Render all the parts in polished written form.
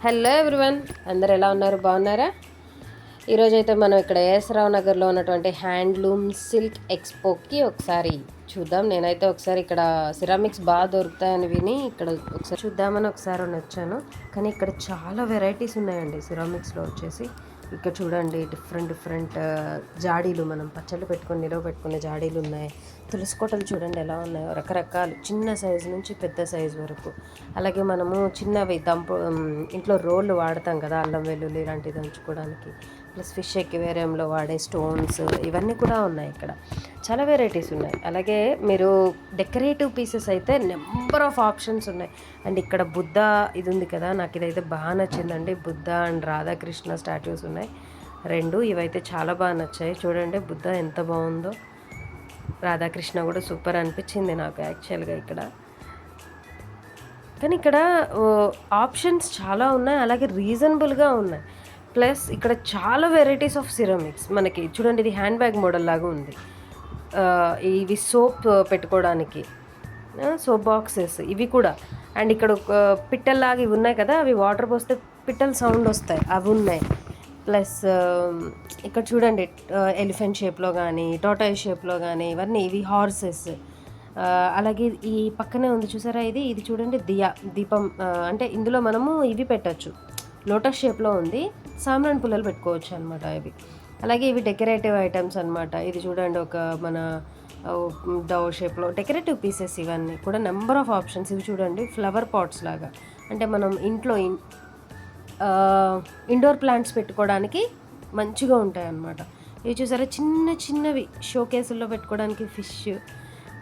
Hello everyone, అందరు ఎలా ఉన్నారు? బాగున్నారా? ఈరోజైతే మనం ఇక్కడ ఏఎస్ రావు నగర్లో ఉన్నటువంటి హ్యాండ్లూమ్ సిల్క్ ఎక్స్పోకి ఒకసారి చూద్దాం. నేనైతే ఒకసారి ఇక్కడ సిరామిక్స్ బాగా దొరుకుతాయని విని ఇక్కడ ఒకసారి చూద్దామని ఒకసారి వచ్చాను. కానీ ఇక్కడ చాలా వెరైటీస్ ఉన్నాయండి సిరామిక్స్లో వచ్చేసి. ఇక్కడ చూడండి, డిఫరెంట్ జాడీలు, మనం పచ్చళ్ళు పెట్టుకొని నిలవ పెట్టుకునే జాడీలు ఉన్నాయి. తులసి కోటలు చూడండి ఎలా ఉన్నాయో, రకరకాలు, చిన్న సైజు నుంచి పెద్ద సైజు వరకు. అలాగే మనము చిన్నవి ఇంట్లో రోళ్ళు వాడతాం కదా, అల్లం వెల్లుల్లి ఇలాంటివి దంచుకోవడానికి, ప్లస్ ఫిష్ ఎక్వేరియంలో వాడే స్టోన్స్, ఇవన్నీ కూడా ఉన్నాయి ఇక్కడ. చాలా వెరైటీస్ ఉన్నాయి. అలాగే మీరు డెకరేటివ్ పీసెస్ అయితే నెంబర్ ఆఫ్ ఆప్షన్స్ ఉన్నాయి. అండ్ ఇక్కడ బుద్ధ ఇది ఉంది కదా, నాకు ఇదైతే బాగా నచ్చిందండి. బుద్ధ అండ్ రాధాకృష్ణ స్టాట్యూస్ ఉన్నాయి రెండు. ఇవైతే చాలా బాగా నచ్చాయి. చూడండి బుద్ధ ఎంత బాగుందో, రాధాకృష్ణ కూడా సూపర్ అనిపించింది నాకు యాక్చువల్గా ఇక్కడ. కానీ ఇక్కడ ఆప్షన్స్ చాలా ఉన్నాయి, అలాగే రీజనబుల్గా ఉన్నాయి. ప్లస్ ఇక్కడ చాలా వెరైటీస్ ఆఫ్ సిరామిక్స్ మనకి చూడండి. ఇది హ్యాండ్ బ్యాగ్ మోడల్ లాగా ఉంది. ఇవి సోప్ పెట్టుకోవడానికి సోప్ బాక్సెస్ ఇవి కూడా. అండ్ ఇక్కడ ఒక పిట్టల్లాగా ఇవి ఉన్నాయి కదా, అవి వాటర్ పోస్తే పిట్టల సౌండ్ వస్తాయి, అవి ఉన్నాయి. ప్లస్ ఇక్కడ చూడండి, ఎలిఫెంట్ షేప్లో కానీ టోటాయి షేప్లో కానీ ఇవన్నీ, ఇవి హార్సెస్. అలాగే ఈ పక్కనే ఉంది చూసారా, ఇది చూడండి దీపం. అంటే ఇందులో మనము ఇవి పెట్టచ్చు, లోటస్ షేప్లో ఉంది, సాంబ్రాణి పుల్లలు పెట్టుకోవచ్చు అనమాట ఇవి. అలాగే ఇవి డెకరేటివ్ ఐటమ్స్ అనమాట. ఇది చూడండి, ఒక మన డవ్ షేప్లో డెకరేటివ్ పీసెస్, ఇవన్నీ కూడా నెంబర్ ఆఫ్ ఆప్షన్స్. ఇవి చూడండి ఫ్లవర్ పాట్స్ లాగా, అంటే మనం ఇంట్లో ఇండోర్ ప్లాంట్స్ పెట్టుకోవడానికి మంచిగా ఉంటాయి అన్నమాట. ఇవి చూసారా, చిన్నవి షో కేసుల్లో పెట్టుకోవడానికి ఫిష్,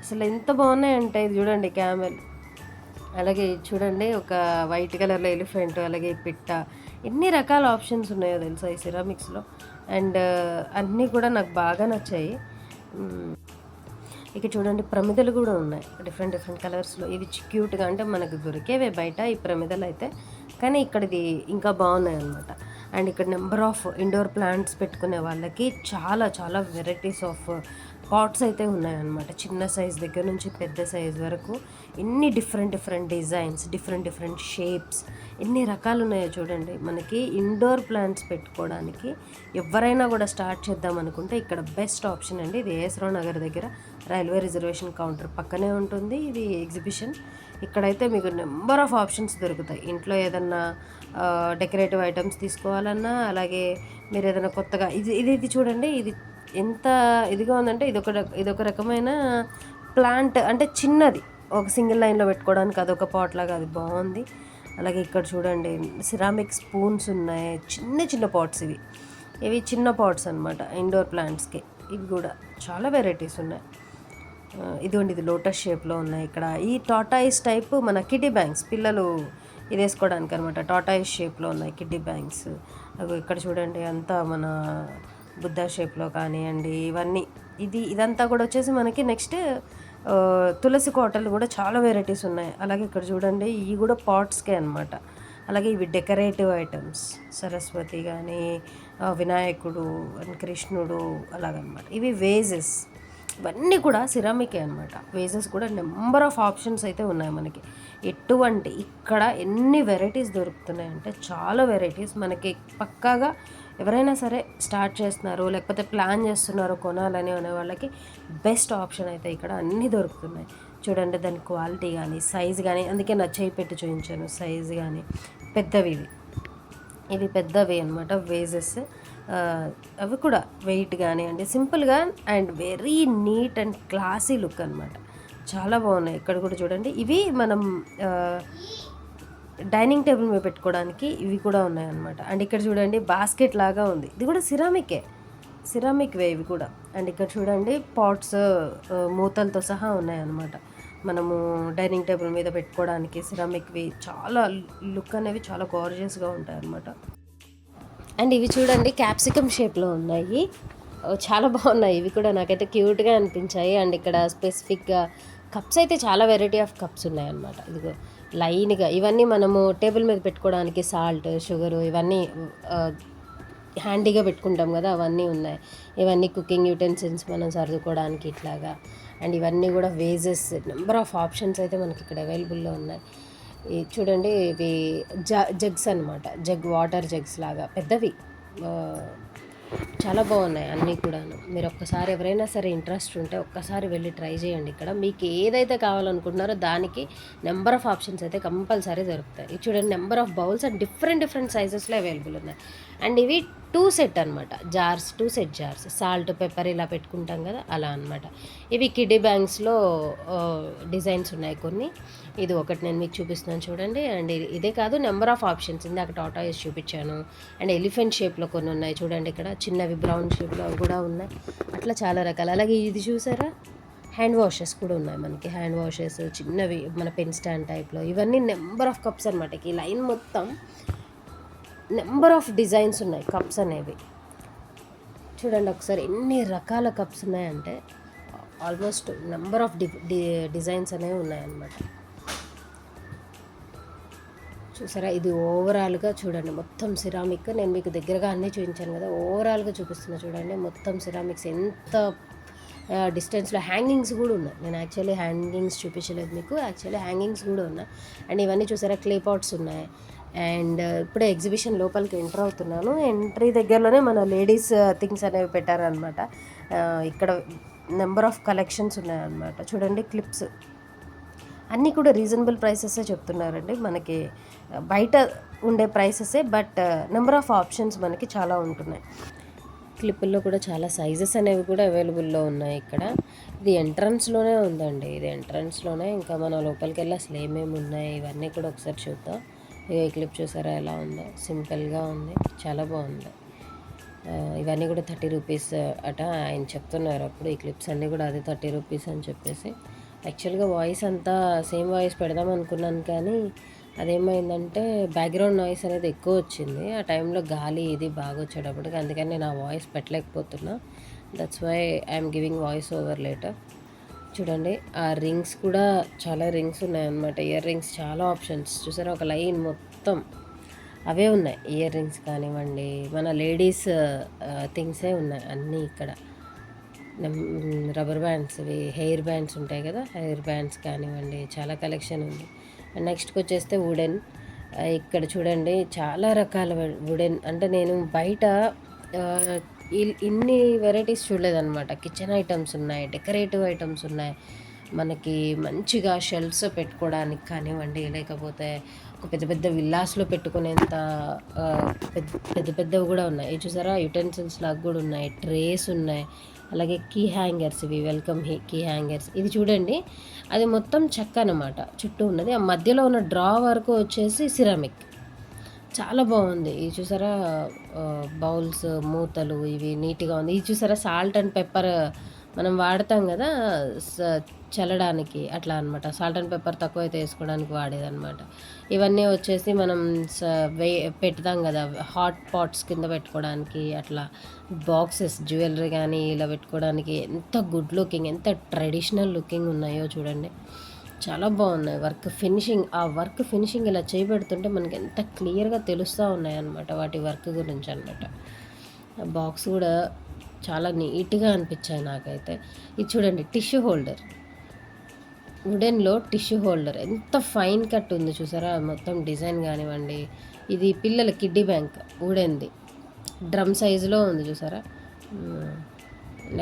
అసలు ఎంత బాగున్నాయంటే. ఇది చూడండి క్యామెల్. అలాగే చూడండి ఒక వైట్ కలర్లో ఎలిఫెంట్, అలాగే పిట్ట. ఎన్ని రకాల ఆప్షన్స్ ఉన్నాయో తెలుసా ఈ సిరామిక్స్లో. అండ్ అన్నీ కూడా నాకు బాగా నచ్చాయి. ఇక చూడండి ప్రమిదలు కూడా ఉన్నాయి డిఫరెంట్ కలర్స్లో. ఇవి క్యూట్గా, అంటే మనకు దొరికేవే బయట ఈ ప్రమిదలు అయితే, కానీ ఇక్కడిది ఇంకా బాగున్నాయి అనమాట. అండ్ ఇక్కడ నెంబర్ ఆఫ్ ఇండోర్ ప్లాంట్స్ పెట్టుకునే వాళ్ళకి చాలా వెరైటీస్ ఆఫ్ పాట్స్ అయితే ఉన్నాయన్నమాట. చిన్న సైజ్ దగ్గర నుంచి పెద్ద సైజ్ వరకు ఎన్ని డిఫరెంట్ డిజైన్స్, డిఫరెంట్ షేప్స్, ఎన్ని రకాలు ఉన్నాయో చూడండి. మనకి ఇండోర్ ప్లాంట్స్ పెట్టుకోవడానికి ఎవరైనా కూడా స్టార్ట్ చేద్దాం అనుకుంటే ఇక్కడ బెస్ట్ ఆప్షన్ అండి. ఇది ఏఎస్ రావు నగర్ దగ్గర రైల్వే రిజర్వేషన్ కౌంటర్ పక్కనే ఉంటుంది ఇది ఎగ్జిబిషన్. ఇక్కడైతే మీకు నెంబర్ ఆఫ్ ఆప్షన్స్ దొరుకుతాయి. ఇంట్లో ఏదన్నా డెకరేటివ్ ఐటమ్స్ తీసుకోవాలన్నా, అలాగే మీరు ఏదైనా కొత్తగా ఇది చూడండి, ఇది ఎంత ఇదిగా ఉందంటే, ఇదొక రకమైన ప్లాంట్, అంటే చిన్నది, ఒక సింగిల్ లైన్లో పెట్టుకోవడానికి అదొక పాట్ లాగా, అది బాగుంది. అలాగే ఇక్కడ చూడండి సిరామిక్ స్పూన్స్ ఉన్నాయి, చిన్న పాట్స్. ఇవి చిన్న పాట్స్ అనమాట ఇండోర్ ప్లాంట్స్కి. ఇవి కూడా చాలా వెరైటీస్ ఉన్నాయి. ఇది లోటస్ షేప్లో ఉన్నాయి. ఇక్కడ ఈ టాటాయిస్ టైప్ మన కిడ్డీ బ్యాంక్స్, పిల్లలు ఇది వేసుకోవడానికి అనమాట. టాటాయిస్ షేప్లో ఉన్నాయి కిడ్డీ బ్యాంక్స్. అవి ఇక్కడ చూడండి అంతా మన బుద్ధ షేప్లో కానివ్వండి, ఇవన్నీ. ఇదంతా కూడా వచ్చేసి మనకి నెక్స్ట్ తులసి కోటలు కూడా చాలా వెరైటీస్ ఉన్నాయి. అలాగే ఇక్కడ చూడండి, ఇవి కూడా పాట్స్కే అనమాట. అలాగే ఇవి డెకరేటివ్ ఐటమ్స్, సరస్వతి కానీ వినాయకుడు అండ్ కృష్ణుడు అలాగనమాట. ఇవి వేజెస్, ఇవన్నీ కూడా సిరామికే అనమాట. వేజెస్ కూడా నెంబర్ ఆఫ్ ఆప్షన్స్ అయితే ఉన్నాయి మనకి. ఇక్కడ ఎన్ని వెరైటీస్ దొరుకుతున్నాయంటే చాలా వెరైటీస్. మనకి పక్కాగా ఎవరైనా సరే స్టార్ట్ చేస్తున్నారు, లేకపోతే ప్లాన్ చేస్తున్నారు కొనాలని అనే వాళ్ళకి బెస్ట్ ఆప్షన్ అయితే ఇక్కడ అన్నీ దొరుకుతున్నాయి. చూడండి దాని క్వాలిటీ కానీ సైజ్ కానీ, అందుకే నా చేయి పెట్టి చూపించాను సైజ్ కానీ. పెద్దవి ఇవి పెద్దవి అనమాట వేజెస్. అవి కూడా వెయిట్ కానివ్వండి, సింపుల్గా and very neat and classy look అనమాట. చాలా బాగున్నాయి. ఇక్కడ కూడా చూడండి, ఇవి మనం డైనింగ్ టేబుల్ మీద పెట్టుకోవడానికి ఇవి కూడా ఉన్నాయన్నమాట. అండ్ ఇక్కడ చూడండి బాస్కెట్ లాగా ఉంది, ఇది కూడా సిరామిక్వే ఇవి కూడా. అండ్ ఇక్కడ చూడండి పాట్స్ మూతలతో సహా ఉన్నాయన్నమాట. మనము డైనింగ్ టేబుల్ మీద పెట్టుకోవడానికి సిరామిక్వి. చాలా లుక్ అనేవి చాలా గార్జియస్గా ఉంటాయి అన్నమాట. అండ్ ఇవి చూడండి క్యాప్సికమ్ షేప్లో ఉన్నాయి, చాలా బాగున్నాయి. ఇవి కూడా నాకైతే క్యూట్గా అనిపించాయి. అండ్ ఇక్కడ స్పెసిఫిక్గా కప్స్ అయితే చాలా వెరైటీ ఆఫ్ కప్స్ ఉన్నాయన్నమాట. ఇదిగో లైన్గా ఇవన్నీ మనము టేబుల్ మీద పెట్టుకోవడానికి సాల్ట్, షుగరు, ఇవన్నీ హ్యాండీగా పెట్టుకుంటాం కదా, అవన్నీ ఉన్నాయి. ఇవన్నీ కుకింగ్ యూటెన్సిల్స్ మనం సర్దుకోవడానికి ఇట్లాగా. అండ్ ఇవన్నీ కూడా వేజెస్, నెంబర్ ఆఫ్ ఆప్షన్స్ అయితే మనకి ఇక్కడ అవైలబుల్లో ఉన్నాయి. చూడండి ఇవి జగ్స్ అనమాట. వాటర్ జగ్స్ లాగా పెద్దవి. చాలా బాగున్నాయి అన్నీ కూడాను. మీరు ఒక్కసారి ఎవరైనా సరే ఇంట్రెస్ట్ ఉంటే ఒక్కసారి వెళ్ళి ట్రై చేయండి. ఇక్కడ మీకు ఏదైతే కావాలనుకుంటున్నారో దానికి నెంబర్ ఆఫ్ ఆప్షన్స్ అయితే కంపల్సరీ దొరుకుతాయి. ఇది చూడండి, number of bowls and different సైజెస్లో అవైలబుల్ ఉన్నాయి. అండ్ ఇవి 2 సెట్ అనమాట. Jars, 2 set jars, salt pepper ఇలా పెట్టుకుంటాం కదా అలా అనమాట. ఇవి కిడ్డీ బ్యాంక్స్లో డిజైన్స్ ఉన్నాయి కొన్ని. ఇది ఒకటి నేను మీకు చూపిస్తున్నాను చూడండి. అండ్ ఇదే కాదు, నెంబర్ ఆఫ్ ఆప్షన్స్. ఇందాక టాటాయిస్ చూపించాను. అండ్ ఎలిఫెంట్ షేప్లో కొన్ని ఉన్నాయి చూడండి. ఇక్కడ చిన్నవి బ్రౌన్ షేప్లో అవి కూడా ఉన్నాయి. అట్లా చాలా రకాలు. అలాగే ఇది చూసారా, హ్యాండ్ వాషెస్ కూడా ఉన్నాయి మనకి. హ్యాండ్ వాషెస్ చిన్నవి మన పెన్ స్టాండ్ టైప్లో. ఇవన్నీ నెంబర్ ఆఫ్ కప్స్ అనమాట. ఈ లైన్ మొత్తం నెంబర్ ఆఫ్ డిజైన్స్ ఉన్నాయి కప్స్ అనేవి. చూడండి ఒకసారి ఎన్ని రకాల కప్స్ ఉన్నాయంటే ఆల్మోస్ట్ నెంబర్ ఆఫ్ డిజైన్స్ అనేవి ఉన్నాయన్నమాట. చూసారా, ఇది ఓవరాల్గా చూడండి మొత్తం సిరామిక్. నేను మీకు దగ్గరగా అన్నీ చూపించాను కదా, ఓవరాల్గా చూపిస్తున్నా చూడండి. మొత్తం సిరామిక్స్ ఎంత డిస్టెన్స్లో. హ్యాంగింగ్స్ కూడా ఉన్నాయి. నేను యాక్చువల్లీ హ్యాంగింగ్స్ చూపించలేదు మీకు, యాక్చువల్లీ హ్యాంగింగ్స్ కూడా ఉన్నాయి. అండ్ ఇవన్నీ చూసారా, క్లే పాట్స్ ఉన్నాయి. అండ్ ఇప్పుడే ఎగ్జిబిషన్ లోపలికి ఎంటర్ అవుతున్నాను. ఎంట్రీ దగ్గరలోనే మన లేడీస్ థింగ్స్ అనేవి పెట్టారనమాట. ఇక్కడ నెంబర్ ఆఫ్ కలెక్షన్స్ ఉన్నాయన్నమాట. చూడండి క్లిప్స్ అన్నీ కూడా రీజనబుల్ ప్రైసెసే చెప్తున్నారండి. మనకి బయట ఉండే ప్రైసెసే, బట్ నెంబర్ ఆఫ్ ఆప్షన్స్ మనకి చాలా ఉంటున్నాయి. క్లిప్పుల్లో కూడా చాలా సైజెస్ అనేవి కూడా అవైలబుల్లో ఉన్నాయి ఇక్కడ. ఇది ఎంట్రన్స్లోనే ఉందండి, ఇది ఎంట్రన్స్లోనే. ఇంకా మన లోపలికి వెళ్ళి అసలు ఏమేమి ఉన్నాయి ఇవన్నీ కూడా ఒకసారి చూద్దాం. ఈ క్లిప్ చూసారా ఎలా ఉందో, సింపుల్గా ఉంది, చాలా బాగుంది. ఇవన్నీ కూడా 30 రూపీస్ అట ఆయన చెప్తున్నారు అప్పుడు. ఈ క్లిప్స్ అన్నీ కూడా అది 30 రూపీస్ అని చెప్పేసి. యాక్చువల్గా వాయిస్ అంతా సేమ్ వాయిస్ పెడదాం అనుకున్నాను, కానీ అదేమైందంటే బ్యాక్గ్రౌండ్ నాయిస్ అనేది ఎక్కువ వచ్చింది ఆ టైంలో, గాలి ఇది బాగా వచ్చేటప్పటికి. అందుకని నేను ఆ వాయిస్ పెట్టలేకపోతున్నా. That's why I'm giving voice over later. చూడండి ఆ రింగ్స్ కూడా చాలా రింగ్స్ ఉన్నాయన్నమాట. ఇయర్ రింగ్స్ చాలా ఆప్షన్స్ చూసారా, ఒక లైన్ మొత్తం అవే ఉన్నాయి. ఇయర్ రింగ్స్ కానివ్వండి, మన లేడీస్ థింగ్సే ఉన్నాయి అన్నీ ఇక్కడ. రబ్బర్ బ్యాండ్స్, ఇవి హెయిర్ బ్యాండ్స్ ఉంటాయి కదా, హెయిర్ బ్యాండ్స్ కానివ్వండి, చాలా కలెక్షన్ ఉంది. అండ్ నెక్స్ట్కి వచ్చేస్తే వుడెన్. ఇక్కడ చూడండి చాలా రకాల వుడెన్. అంటే నేను బయట ఇన్ని వెరైటీస్ చూడలేదన్నమాట. కిచెన్ ఐటమ్స్ ఉన్నాయి, డెకరేటివ్ ఐటమ్స్ ఉన్నాయి, మనకి మంచిగా షెల్ఫ్స్ పెట్టుకోవడానికి కానివ్వండి, లేకపోతే ఒక పెద్ద పెద్ద విల్లాస్లో పెట్టుకునేంత పెద్దవి కూడా ఉన్నాయి. ఇది చూసారా, యుటెన్సిల్స్ లాగా కూడా ఉన్నాయి, ట్రేస్ ఉన్నాయి. అలాగే కీ హ్యాంగర్స్, ఇవి వెల్కమ్ కీ హ్యాంగర్స్. ఇది చూడండి, అది మొత్తం చెక్క అనమాట, చుట్టూ ఉన్నది. ఆ మధ్యలో ఉన్న డ్రా వరకు వచ్చేసి సిరామిక్, చాలా బాగుంది. ఇది చూసారా, బౌల్స్, మూతలు, ఇవి నీట్గా ఉంది. ఇది చూసారా, సాల్ట్ అండ్ పెప్పర్ మనం వాడతాం కదా చల్లడానికి, అట్లా అనమాట. సాల్ట్ అండ్ పెప్పర్ తక్కువ అయితే వేసుకోవడానికి వాడేదన్నమాట. ఇవన్నీ వచ్చేసి మనం పెడతాం కదా హాట్ పాట్స్ కింద పెట్టుకోవడానికి, అట్లా బాక్సెస్, జ్యువెలరీ కానీ ఇలా పెట్టుకోవడానికి. ఎంత గుడ్ లుకింగ్, ఎంత ట్రెడిషనల్ లుకింగ్ ఉన్నాయో చూడండి, చాలా బాగున్నాయి. ఆ వర్క్ ఫినిషింగ్ ఇలా చేయబెడుతుంటే మనకి ఎంత క్లియర్గా తెలుస్తూ ఉన్నాయన్నమాట వాటి వర్క్ గురించి అనమాట. బాక్స్ కూడా చాలా నీట్గా అనిపించాయి నాకైతే. ఇది చూడండి, టిష్యూ హోల్డర్, వుడెన్లో టిష్యూ హోల్డర్, ఎంత ఫైన్ కట్ ఉంది చూసారా, మొత్తం డిజైన్ కానివ్వండి. ఇది పిల్లల కిడ్డీ బ్యాంక్, వుడెన్ది, డ్రమ్ సైజులో ఉంది చూసారా.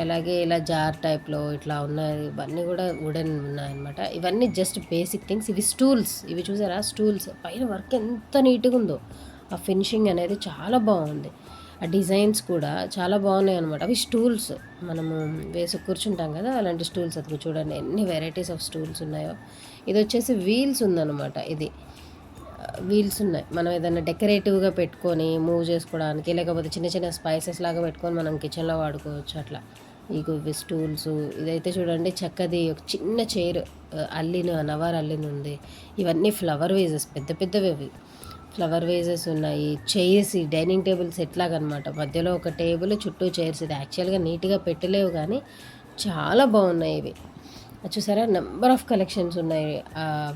అలాగే ఇలా జార్ టైప్లో ఇట్లా ఉన్నాయి. ఇవన్నీ కూడా వుడెన్ ఉన్నాయన్నమాట. ఇవన్నీ జస్ట్ బేసిక్ థింగ్స్. ఇవి స్టూల్స్, ఇవి చూసారా స్టూల్స్, పైన వర్క్ ఎంత నీట్గా ఉందో. ఆ ఫినిషింగ్ అనేది చాలా బాగుంది. ఆ డిజైన్స్ కూడా చాలా బాగున్నాయి అనమాట. అవి స్టూల్స్, మనము వేసి కూర్చుంటాం కదా అలాంటి స్టూల్స్. అది చూడండి ఎన్ని వెరైటీస్ ఆఫ్ స్టూల్స్ ఉన్నాయో. ఇది వచ్చేసి వీల్స్ ఉందన్నమాట. ఇది వీల్స్ ఉన్నాయి, మనం ఏదైనా డెకరేటివ్గా పెట్టుకొని మూవ్ చేసుకోవడానికి, లేకపోతే చిన్న చిన్న స్పైసెస్ లాగా పెట్టుకొని మనం కిచెన్లో వాడుకోవచ్చు అట్లా. ఇవి స్టూల్స్. ఇదైతే చూడండి చెక్కది, ఒక చిన్న చైర్ నవార్ అల్లిన ఉంది. ఇవన్నీ ఫ్లవర్ వేజెస్, పెద్ద పెద్దవి అవి ఫ్లవర్ వేజెస్ ఉన్నాయి. చైర్స్, డైనింగ్ టేబుల్ సెట్ లాగా అనమాట. మధ్యలో ఒక టేబుల్, చుట్టూ చైర్స్. ఇది యాక్చువల్గా నీట్గా పెట్టలేవు కానీ చాలా బాగున్నాయి ఇవి. చూసారా, నెంబర్ ఆఫ్ కలెక్షన్స్ ఉన్నాయి.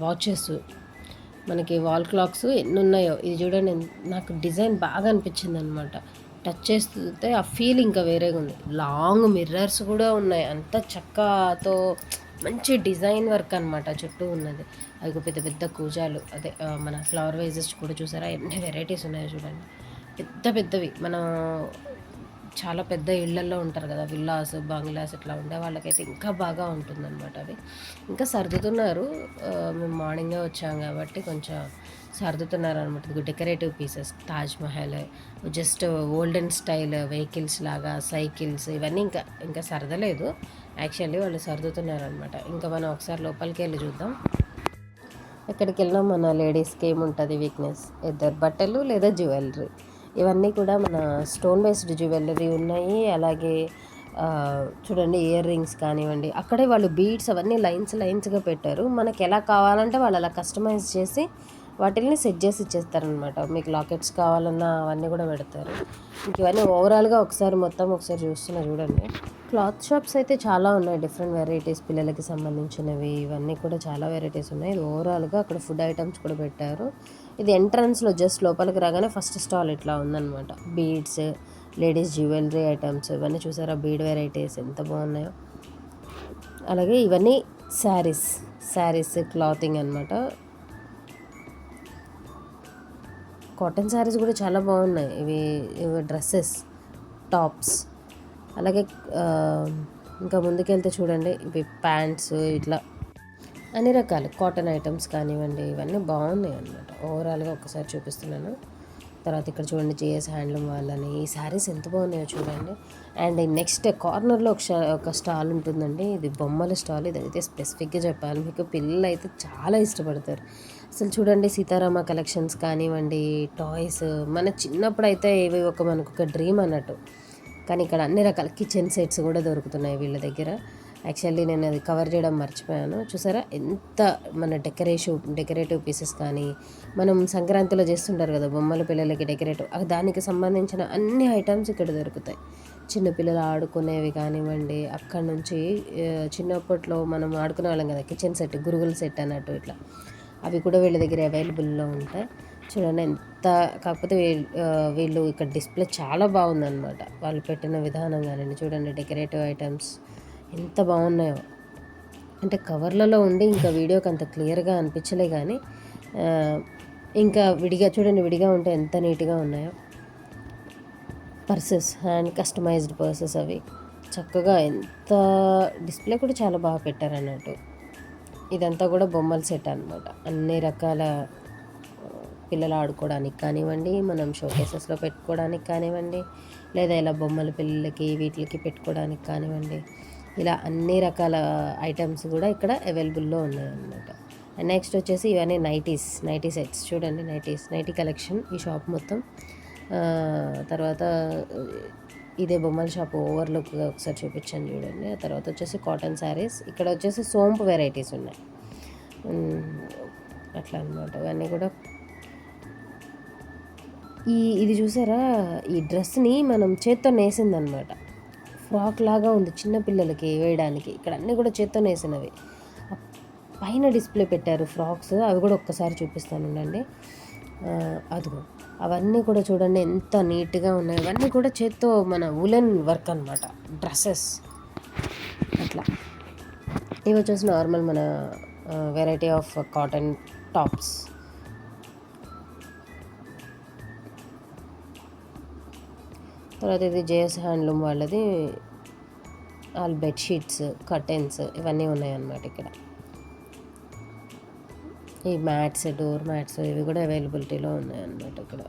వాచెస్, మనకి వాల్ క్లాక్స్ ఎన్ని ఉన్నాయో. ఇది చూడండి, నాకు డిజైన్ బాగా అనిపించింది అనమాట. టచ్ చేస్తే ఆ ఫీల్ ఇంకా వేరేగా ఉంది. లాంగ్ మిర్రర్స్ కూడా ఉన్నాయి, అంత చక్కతో మంచి డిజైన్ వర్క్ అనమాట చుట్టూ ఉన్నది. అవి పెద్ద పెద్ద కూజాలు, అదే మన ఫ్లవర్ వైజెస్ కూడా చూసారా ఎన్ని వెరైటీస్ ఉన్నాయో చూడండి. పెద్ద పెద్దవి మనం చాలా పెద్ద ఇళ్లల్లో ఉంటారు కదా, విల్లాస్ బంగ్లాస్ ఇట్లా ఉండే వాళ్ళకైతే ఇంకా బాగా ఉంటుందన్నమాట అవి. ఇంకా సర్దుతున్నారు. మేము మార్నింగే వచ్చాం కాబట్టి కొంచెం సర్దుతున్నారు అనమాట. ఇది decorative pieces, Taj Mahal, just olden style vehicles లాగా సైకిల్స్, ఇవన్నీ ఇంకా ఇంకా సర్దలేదు. యాక్చువల్లీ వాళ్ళు సర్దుతున్నారనమాట. ఇంకా మనం ఒకసారి లోపలికి వెళ్ళి చూద్దాం. ఎక్కడికి వెళ్ళినా మన లేడీస్కి ఏముంటుంది వీక్నెస్, ఇద్దరు బట్టలు లేదా జ్యువెలరీ. ఇవన్నీ కూడా మన స్టోన్ బేస్డ్ జ్యువెలరీ ఉన్నాయి. అలాగే చూడండి ఇయర్ రింగ్స్ కానివ్వండి, అక్కడే వాళ్ళు బీడ్స్ అవన్నీ లైన్స్ లైన్స్గా పెట్టారు. మనకి ఎలా కావాలంటే వాళ్ళు అలా కస్టమైజ్ చేసి వాటిని సెట్ చేసి ఇచ్చేస్తారనమాట. మీకు లాకెట్స్ కావాలన్నా అవన్నీ కూడా పెడతారు. ఇంక ఇవన్నీ ఓవరాల్గా ఒకసారి చూస్తున్నా చూడండి. క్లాత్ షాప్స్ అయితే చాలా ఉన్నాయి, డిఫరెంట్ వెరైటీస్ పిల్లలకి సంబంధించినవి, ఇవన్నీ కూడా చాలా వెరైటీస్ ఉన్నాయి. ఇది ఓవరాల్గా అక్కడ ఫుడ్ ఐటమ్స్ కూడా పెట్టారు. ఇది ఎంట్రన్స్లో జస్ట్ లోపలికి రాగానే ఫస్ట్ స్టాల్ ఇట్లా ఉందన్నమాట. బీడ్స్, లేడీస్ జ్యువెలరీ ఐటమ్స్, ఇవన్నీ చూసారా బీడ్ వెరైటీస్ ఎంత బాగున్నాయో. అలాగే ఇవన్నీ శారీస్ క్లాతింగ్ అనమాట. కాటన్ శారీస్ కూడా చాలా బాగున్నాయి. ఇవి డ్రెస్సెస్, టాప్స్. అలాగే ఇంకా ముందుకెళ్తే చూడండి ఇవి ప్యాంట్స్, ఇట్లా అన్ని రకాలు కాటన్ ఐటమ్స్ కానివ్వండి, ఇవన్నీ బాగున్నాయి అన్నమాట. ఓవరాల్గా ఒకసారి చూపిస్తున్నాను. తర్వాత ఇక్కడ చూడండి జేఎస్ హ్యాండ్లూమ్ వాళ్ళని, ఈ శారీస్ ఎంత బాగున్నాయో చూడండి. అండ్ నెక్స్ట్ కార్నర్లో ఒక స్టాల్ ఉంటుందండి, ఇది బొమ్మల స్టాల్. ఇదైతే స్పెసిఫిక్గా చెప్పాలి మీకు, పిల్లలు అయితే చాలా ఇష్టపడతారు. అసలు చూడండి సీతారామ కలెక్షన్స్ కానివ్వండి, టాయ్స్, మన చిన్నప్పుడు అయితే ఇవి మనకు ఒక డ్రీమ్ అన్నట్టు. కానీ ఇక్కడ అన్ని రకాల కిచెన్ సెట్స్ కూడా దొరుకుతున్నాయి వీళ్ళ దగ్గర. యాక్చువల్లీ నేను అది కవర్ చేయడం మర్చిపోయాను. చూసారా ఎంత మన డెకరేటివ్ పీసెస్ కానీ, మనం సంక్రాంతిలో చేస్తుంటారు కదా బొమ్మల పిల్లలకి డెకరేటివ్, దానికి సంబంధించిన అన్ని ఐటమ్స్ ఇక్కడ దొరుకుతాయి. చిన్నపిల్లలు ఆడుకునేవి కానివ్వండి, అక్కడ నుంచి చిన్నప్పట్లో మనం ఆడుకునే వాళ్ళం కదా కిచెన్ సెట్, గురుగుల సెట్ అన్నట్టు ఇట్లా, అవి కూడా వీళ్ళ దగ్గర అవైలబుల్లో ఉంటాయి. చూడండి ఎంత, కాకపోతే వీళ్ళు ఇక్కడ డిస్ప్లే చాలా బాగుందన్నమాట. వాళ్ళు పెట్టిన విధానం కానీ చూడండి, డెకరేటివ్ ఐటమ్స్ ఎంత బాగున్నాయో. అంటే కవర్లలో ఉండి ఇంకా వీడియోకి అంత క్లియర్గా అనిపించలే, కానీ ఇంకా విడిగా ఉంటే ఎంత నీట్గా ఉన్నాయో. పర్సెస్, హ్యాండ్ కస్టమైజ్డ్ పర్సెస్, అవి చక్కగా ఎంత డిస్ప్లే కూడా చాలా బాగా పెట్టారన్నట్టు. ఇదంతా కూడా బొమ్మల సెట్ అనమాట. అన్ని రకాల పిల్లలు ఆడుకోవడానికి కానివ్వండి, మనం షోకేసెస్లో పెట్టుకోవడానికి కానివ్వండి, లేదా ఇలా బొమ్మల పిల్లలకి వీటికి పెట్టుకోవడానికి కానివ్వండి, ఇలా అన్ని రకాల ఐటమ్స్ కూడా ఇక్కడ అవైలబుల్లో ఉన్నాయన్నమాట. అండ్ నెక్స్ట్ వచ్చేసి ఇవన్నీ నైటీ సెట్స్. చూడండి నైటీ కలెక్షన్ ఈ షాప్ మొత్తం. తర్వాత ఇదే బొమ్మల షాప్ ఓవర్లుక్గా ఒకసారి చూపించాను చూడండి. ఆ తర్వాత వచ్చేసి కాటన్ శారీస్, ఇక్కడ వచ్చేసి సోంపు వెరైటీస్ ఉన్నాయి అట్లా అనమాట. ఇవన్నీ కూడా ఇది చూసారా, ఈ డ్రెస్ని మనం చేత్తో నేసిందనమాట. ఫ్రాక్ లాగా ఉంది చిన్నపిల్లలకి వేయడానికి. ఇక్కడ అన్నీ కూడా చేత్తో నేసినవి. పైన డిస్ప్లే పెట్టారు ఫ్రాక్స్, అవి కూడా ఒక్కసారి చూపిస్తాను ఉండండి. అదిగో అవన్నీ కూడా చూడండి ఎంత నీట్గా ఉన్నాయి. అవన్నీ కూడా చేత్తో మన ఉలెన్ వర్క్ అనమాట, డ్రెస్సెస్ అట్లా. ఇవి వచ్చేసి నార్మల్ మన వెరైటీ ఆఫ్ కాటన్ టాప్స్. తర్వాత ఇది జేఎస్ హ్యాండ్లూమ్ వాళ్ళది, ఆల్ బెడ్షీట్స్, కర్టెన్స్, ఇవన్నీ ఉన్నాయన్నమాట ఇక్కడ. ఈ మ్యాట్స్, డోర్ మ్యాట్స్, ఇవి కూడా అవైలబిలిటీలో ఉన్నాయన్నమాట ఇక్కడ.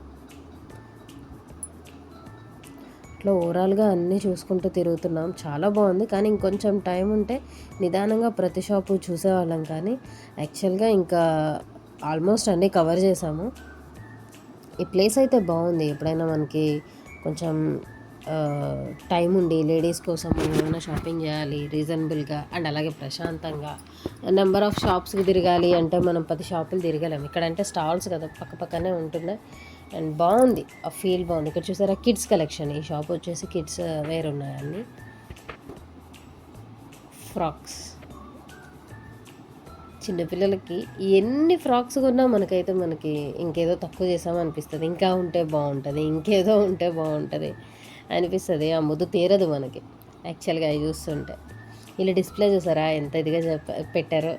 ఇట్లా ఓవరాల్గా అన్నీ చూసుకుంటూ తిరుగుతున్నాం. చాలా బాగుంది, కానీ ఇంకొంచెం టైం ఉంటే నిదానంగా ప్రతి షాపు చూసేవాళ్ళం. కానీ యాక్చువల్గా ఇంకా ఆల్మోస్ట్ అన్నీ కవర్ చేసాము. ఈ ప్లేస్ అయితే బాగుంది. ఎప్పుడైనా మనకి కొంచెం టైం ఉండి లేడీస్ కోసం ఏమైనా షాపింగ్ చేయాలి రీజనబుల్గా అండ్ అలాగే ప్రశాంతంగా, నెంబర్ ఆఫ్ షాప్స్కి తిరగాలి అంటే మనం 10 షాపులు తిరగలేము. ఇక్కడంటే స్టాల్స్ కదా పక్కనే ఉంటున్నాయి. అండ్ బాగుంది, ఆ ఫీల్ బాగుంది. ఇక్కడ చూసారా కిడ్స్ కలెక్షన్, ఈ షాప్ వచ్చేసి కిడ్స్ వేర్ ఉన్నాయన్నీ. ఫ్రాక్స్, చిన్నపిల్లలకి ఎన్ని ఫ్రాక్స్ కొన్నా మనకి ఇంకేదో తక్కువ చేసామనిపిస్తుంది. ఇంకా ఉంటే బాగుంటుంది, ఇంకేదో ఉంటే బాగుంటుంది అనిపిస్తుంది. ఆ ముద్దు తీరదు మనకి యాక్చువల్గా అవి చూస్తుంటే. ఇలా డిస్ప్లే చూసారా ఎంత ఇదిగా పెట్టారు.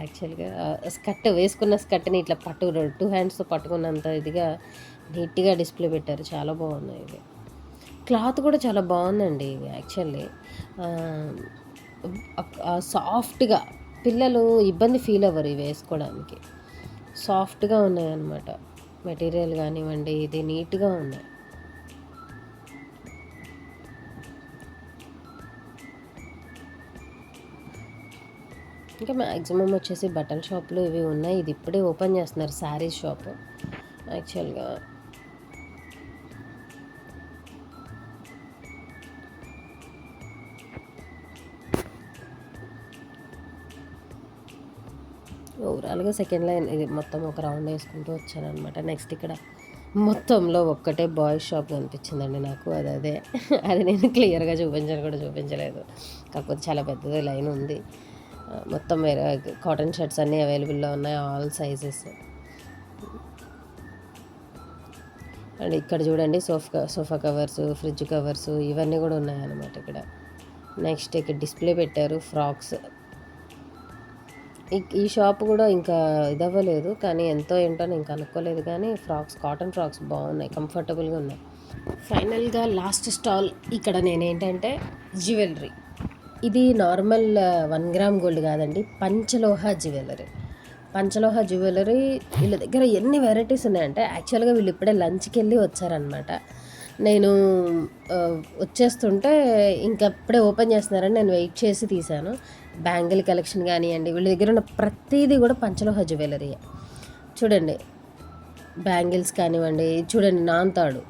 యాక్చువల్గా స్కర్ట్ వేసుకున్న స్కర్ట్ని ఇట్లా టూ హ్యాండ్స్తో పట్టుకున్నంత ఇదిగా నీట్గా డిస్ప్లే పెట్టారు. చాలా బాగున్నాయి ఇవి. క్లాత్ కూడా చాలా బాగుందండి ఇవి యాక్చువల్లీ. సాఫ్ట్గా పిల్లలు ఇబ్బంది ఫీల్ అవ్వరు ఇవి వేసుకోవడానికి. సాఫ్ట్గా ఉన్నాయన్నమాట. మెటీరియల్ కానివ్వండి, ఇది నీట్గా ఉన్నాయి. ఇంకా మ్యాక్సిమం వచ్చేసి బట్టల షాపులు ఇవి ఉన్నాయి. ఇది ఇప్పుడే ఓపెన్ చేస్తున్నారు, శారీస్ షాపు యాక్చువల్గా. ఓవరాల్గా సెకండ్ లైన్ ఇది మొత్తం ఒక రౌండ్ వేసుకుంటూ వచ్చానమాట. నెక్స్ట్ ఇక్కడ మొత్తంలో ఒక్కటే బాయ్స్ షాప్ కనిపించిందండి నాకు. అదే అది నేను క్లియర్గా చూపించలేదు. కాకపోతే చాలా పెద్దది లైన్ ఉంది. మొత్తం వేరే కాటన్ షర్ట్స్ అన్నీ అవైలబుల్లో ఉన్నాయి, ఆల్ సైజెస్. అండ్ ఇక్కడ చూడండి సోఫా కవర్స్, ఫ్రిడ్జ్ కవర్స్ ఇవన్నీ కూడా ఉన్నాయన్నమాట ఇక్కడ. నెక్స్ట్ ఇక్కడ డిస్ప్లే పెట్టారు ఫ్రాక్స్. ఈ షాప్ కూడా ఇంకా ఇదవ్వలేదు, కానీ ఎంతో ఏంటో నేను కనుక్కోలేదు. కానీ ఫ్రాక్స్, కాటన్ ఫ్రాక్స్ బాగున్నాయి, కంఫర్టబుల్గా ఉన్నాయి. ఫైనల్గా లాస్ట్ స్టాల్ ఇక్కడ నేనేంటంటే జ్యువెలరీ. ఇది నార్మల్ 1 గ్రామ్ గోల్డ్ కాదండి, పంచలోహ జ్యువెలరీ. వీళ్ళ దగ్గర ఎన్ని వెరైటీస్ ఉన్నాయంటే యాక్చువల్గా వీళ్ళు ఇప్పుడే లంచ్కి వెళ్ళి వచ్చారనమాట. నేను వచ్చేస్తుంటే ఇంకా ఇప్పుడే ఓపెన్ చేస్తున్నారని నేను వెయిట్ చేసి తీశాను. బ్యాంగిల్ కలెక్షన్ కానివ్వండి, వీళ్ళ దగ్గర ఉన్న ప్రతిదీ కూడా పంచలోహ జ్యువెలరీ. చూడండి బ్యాంగిల్స్ కానివ్వండి, చూడండి నాంతాడు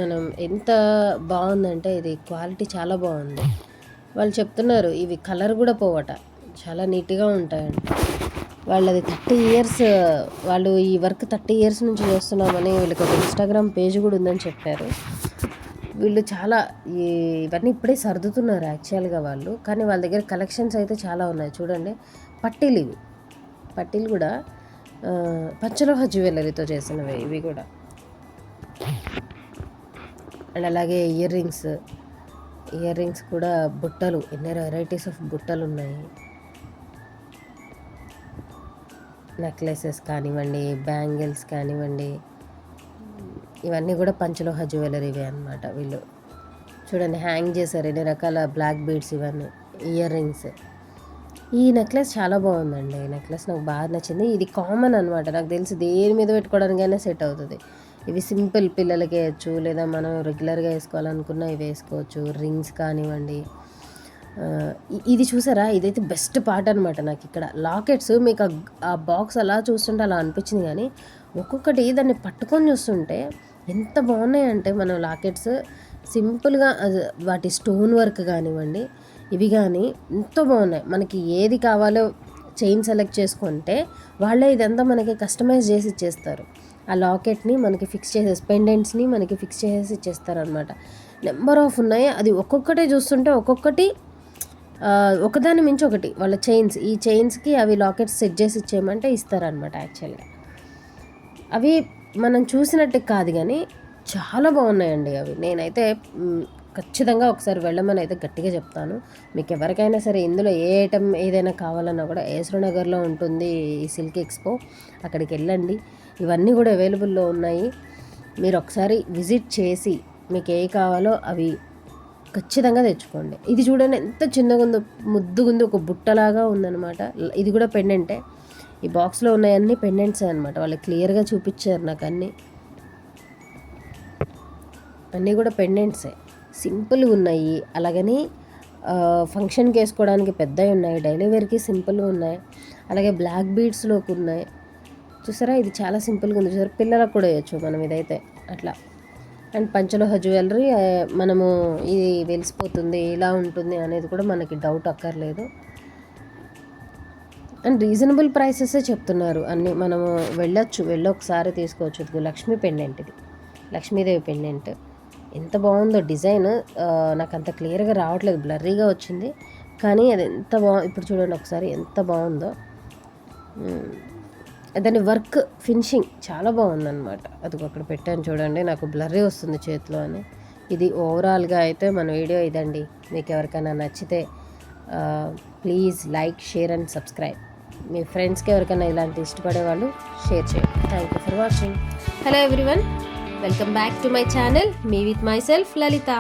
మనం ఎంత బాగుందంటే ఇది క్వాలిటీ చాలా బాగుంది. వాళ్ళు చెప్తున్నారు ఇవి కలర్ కూడా పోవట, చాలా నీట్గా ఉంటాయండి. వాళ్ళది 30 ఇయర్స్, వాళ్ళు ఈ వర్క్ 30 ఇయర్స్ నుంచి చేస్తున్నామని వీళ్ళకి ఒక ఇన్స్టాగ్రామ్ పేజ్ కూడా ఉందని చెప్పారు. వీళ్ళు చాలా ఇవన్నీ ఇప్పుడే సర్దుతున్నారు యాక్చువల్గా వాళ్ళు. కానీ వాళ్ళ దగ్గర కలెక్షన్స్ అయితే చాలా ఉన్నాయి. చూడండి పట్టీలు, పట్టీలు కూడా పంచలోహ జ్యువెలరీతో చేసినవి ఇవి కూడా. అండ్ అలాగే ఇయర్ రింగ్స్ కూడా, బుట్టలు, ఎన్ని వెరైటీస్ ఆఫ్ బుట్టలు ఉన్నాయి. నెక్లెసెస్ కానివ్వండి, బ్యాంగిల్స్ కానివ్వండి, ఇవన్నీ కూడా పంచలోహ జ్యువెలరీవే అనమాట. వీళ్ళు చూడండి హ్యాంగ్ చేశారు ఎన్ని రకాల బ్లాక్ బీడ్స్, ఇవన్నీ ఇయర్ రింగ్స్. ఈ నెక్లెస్ చాలా బాగుందండి, ఈ నెక్లెస్ నాకు బాగా నచ్చింది. ఇది కామన్ అనమాట, నాకు తెలిసి దేని మీద పెట్టుకోవడానికైనా సెట్ అవుతుంది. ఇవి సింపుల్ పిల్లలకి వేయచ్చు, లేదా మనం రెగ్యులర్గా వేసుకోవాలనుకున్నా ఇవి వేసుకోవచ్చు. రింగ్స్ కానివ్వండి, ఇది చూసారా, ఇదైతే బెస్ట్ పార్ట్ అనమాట నాకు. ఇక్కడ లాకెట్స్, మీకు ఆ బాక్స్ అలా చూస్తుంటే అలా అనిపించింది, కానీ ఒక్కొక్కటి దాన్ని పట్టుకొని చూస్తుంటే ఎంత బాగున్నాయంటే మనం లాకెట్స్ సింపుల్గా వాటి స్టోన్ వర్క్ కానివ్వండి, ఇవి కానీ ఎంతో బాగున్నాయి. మనకి ఏది కావాలో చైన్ సెలెక్ట్ చేసుకుంటే వాళ్ళే ఇదంతా మనకి కస్టమైజ్ చేసి ఇచ్చేస్తారు. ఆ లాకెట్ని మనకి ఫిక్స్ చేసేసి, పెండెంట్స్ని మనకి ఫిక్స్ చేసేసి ఇచ్చేస్తారు అనమాట. నెంబర్ ఆఫ్ ఉన్నాయి. అది ఒక్కొక్కటే చూస్తుంటే ఒక్కొక్కటి ఒకదాని మించి ఒకటి. వాళ్ళ ఈ చైన్స్కి అవి లాకెట్స్ సెట్ చేసి ఇచ్చేయమంటే ఇస్తారనమాట. యాక్చువల్గా అవి మనం చూసినట్టు కాదు, కానీ చాలా బాగున్నాయండి అవి. నేనైతే ఖచ్చితంగా ఒకసారి వెళ్ళమని అయితే గట్టిగా చెప్తాను. మీకు ఎవరికైనా సరే ఇందులో ఏ ఐటెం ఏదైనా కావాలన్నా కూడా ఏస్రో నగర్లో ఉంటుంది ఈ సిల్క్ ఎక్స్పో, అక్కడికి వెళ్ళండి. ఇవన్నీ కూడా అవైలబుల్లో ఉన్నాయి. మీరు ఒకసారి విజిట్ చేసి మీకు ఏ కావాలో అవి ఖచ్చితంగా తెచ్చుకోండి. ఇది చూడండి ఎంత చిన్నగా ఉందో, ముద్దుగుంది, ఒక బుట్టలాగా ఉందన్నమాట. ఇది కూడా పెండెంటే. ఈ బాక్స్లో ఉన్నాయన్నీ పెండెంట్సే అనమాట. వాళ్ళు క్లియర్గా చూపించారు నాకు అన్నీ కూడా పెండెంట్సే, సింపుల్గా ఉన్నాయి. అలాగని ఫంక్షన్కి వేసుకోవడానికి పెద్దవి ఉన్నాయి, డైలీ వేర్కి సింపుల్గా ఉన్నాయి. అలాగే బ్లాక్ బీడ్స్లోకి ఉన్నాయి. చూసారా, ఇది చాలా సింపుల్గా ఉంది. చూసారా, పిల్లలకు కూడా వేయచ్చు మనం ఇదైతే అట్లా. అండ్ పంచలోహ జ్యువెలరీ మనము ఇది వెలిసిపోతుంది, ఇలా ఉంటుంది అనేది కూడా మనకి డౌట్ అక్కర్లేదు. అండ్ రీజనబుల్ ప్రైసెసే చెప్తున్నారు అన్నీ. మనము వెళ్ళి ఒకసారి తీసుకోవచ్చు. ఇది లక్ష్మీ పెండెంట్, ఇది లక్ష్మీదేవి పెండెంట్. ఎంత బాగుందో డిజైన్, నాకు అంత క్లియర్గా రావట్లేదు, బ్లర్రీగా వచ్చింది, కానీ అది ఎంత ఇప్పుడు చూడండి ఒకసారి ఎంత బాగుందో. దాని వర్క్ ఫినిషింగ్ చాలా బాగుందన్నమాట. అది అక్కడ పెట్టాను చూడండి, నాకు బ్లర్రీ వస్తుంది చేతిలో అని. ఇది ఓవరాల్గా అయితే మన వీడియో ఇదండి. మీకు ఎవరికైనా నచ్చితే please like, share and subscribe. మీ ఫ్రెండ్స్కి ఎవరికైనా ఇలాంటి ఇష్టపడే వాళ్ళు షేర్ చేయండి. Thank you for watching. Hello everyone, welcome back to my channel, మీ విత్ మై సెల్ఫ్ లలిత.